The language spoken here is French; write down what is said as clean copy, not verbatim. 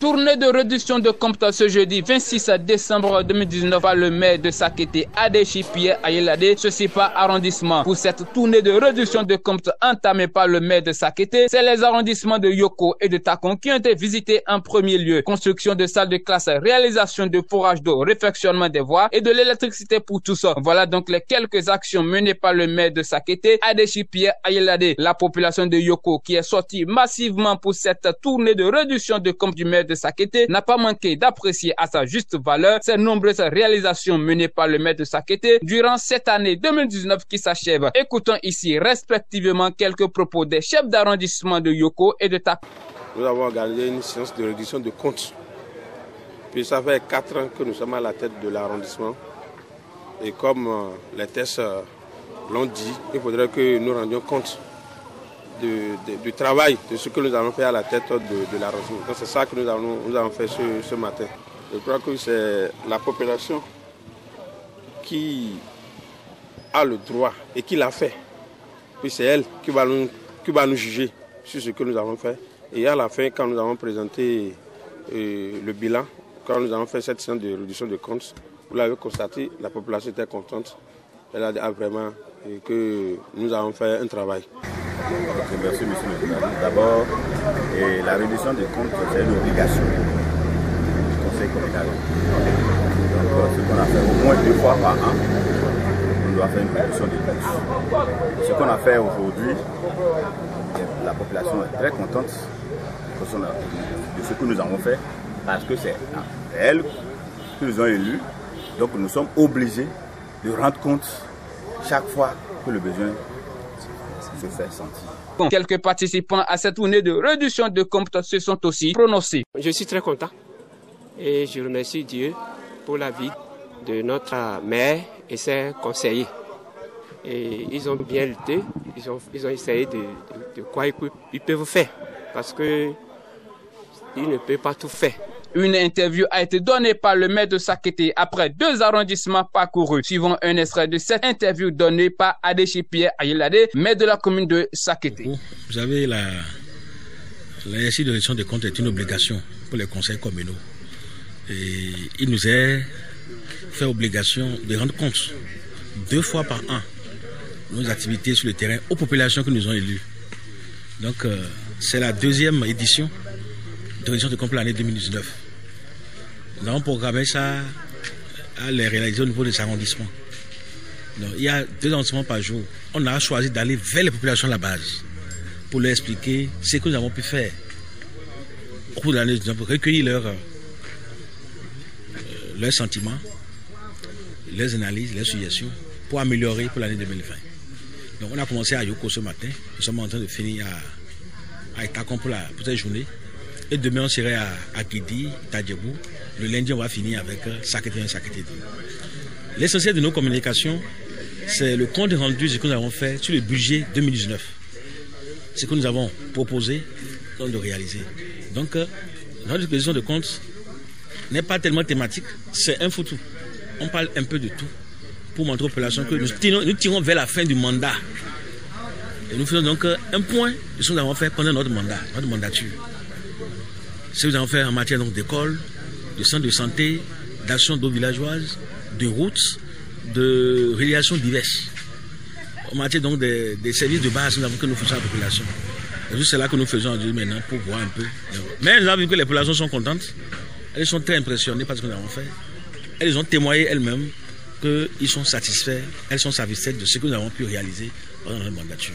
Tournée de réduction de comptes ce jeudi 26 décembre 2019 par le maire de Sakété, Adechi Pierre Ayelade, ceci par arrondissement. Pour cette tournée de réduction de comptes entamée par le maire de Sakété, c'est les arrondissements de Yoko et de Takon qui ont été visités en premier lieu. Construction de salles de classe, réalisation de forage d'eau, réfectionnement des voies et de l'électricité pour tous. Voilà donc les quelques actions menées par le maire de Sakété, Adechi Pierre Ayelade. La population de Yoko qui est sortie massivement pour cette tournée de réduction de comptes du maire de Sakété n'a pas manqué d'apprécier à sa juste valeur ces nombreuses réalisations menées par le maire de Sakété durant cette année 2019 qui s'achève. Écoutons ici respectivement quelques propos des chefs d'arrondissement de Yoko et de Takon. Nous avons organisé une séance de réduction de comptes. Puis ça fait 4 ans que nous sommes à la tête de l'arrondissement. Et comme les tests l'ont dit, il faudrait que nous rendions compte du travail, de ce que nous avons fait à la tête de l'arrondissement. C'est ça que nous avons fait ce matin. Je crois que c'est la population qui a le droit et qui l'a fait. Puis c'est elle qui va nous juger sur ce que nous avons fait. Et à la fin, quand nous avons présenté le bilan, quand nous avons fait cette séance de réduction de comptes, vous l'avez constaté, la population était contente. Elle a dit vraiment que nous avons fait un travail. Merci, monsieur le président. D'abord, la réduction des comptes, c'est une obligation du conseil communal. Donc, ce qu'on a fait au moins 2 fois par an, on doit faire une réduction des comptes. Ce qu'on a fait aujourd'hui, la population est très contente de ce que nous avons fait, parce que c'est elles qui nous ont élus. Donc, nous sommes obligés de rendre compte chaque fois que le besoin se fait sentir. Quelques participants à cette tournée de réduction de comptes se sont aussi prononcés. Je suis très content et je remercie Dieu pour la vie de notre maire et ses conseillers. Et ils ont bien lutté, ils ont essayé de quoi ils peuvent faire, parce qu'ils ne peuvent pas tout faire. Une interview a été donnée par le maire de Sakété après 2 arrondissements parcourus. Suivant un extrait de cette interview donnée par Adechi Pierre Ayelade, maire de la commune de Sakété. Vous savez, l'exercice de réduction des comptes est une obligation pour les conseils communaux. Et il nous est fait obligation de rendre compte 2 fois par an de nos activités sur le terrain aux populations qui nous ont élus. Donc, c'est la 2e édition de réduction de comptes pour l'année 2019. Nous avons programmé ça à les réaliser au niveau des arrondissements. Donc, il y a 2 arrondissements par jour. On a choisi d'aller vers les populations à la base pour leur expliquer ce que nous avons pu faire au cours de l'année 2019 pour recueillir leurs sentiments, leurs analyses, leurs suggestions pour améliorer pour l'année 2020. Donc, on a commencé à Yoko ce matin. Nous sommes en train de finir à Takon pour cette journée. Et demain, on serait à Guidi, Tadjebou. Le lundi, on va finir avec Sakété 1, Sakété 2. L'essentiel de nos communications, c'est le compte rendu de ce que nous avons fait sur le budget 2019. Ce que nous avons proposé de réaliser. Donc, notre exposition de compte n'est pas tellement thématique, c'est un foutu. On parle un peu de tout pour montrer aux populations que nous tirons vers la fin du mandat. Et nous faisons donc un point de ce que nous avons fait pendant notre mandat, notre mandature. Ce que nous avons fait en matière d'école, de centres de santé, d'action d'eau villageoise, de routes, de réalisations diverses. En matière donc des services de base que nous faisons à la population. Et c'est là que nous faisons aujourd'hui maintenant pour voir un peu. Mais nous avons vu que les populations sont contentes. Elles sont très impressionnées par ce que nous avons fait. Elles ont témoigné elles-mêmes qu'ils sont satisfaits, elles sont satisfaites de ce que nous avons pu réaliser pendant notre mandature.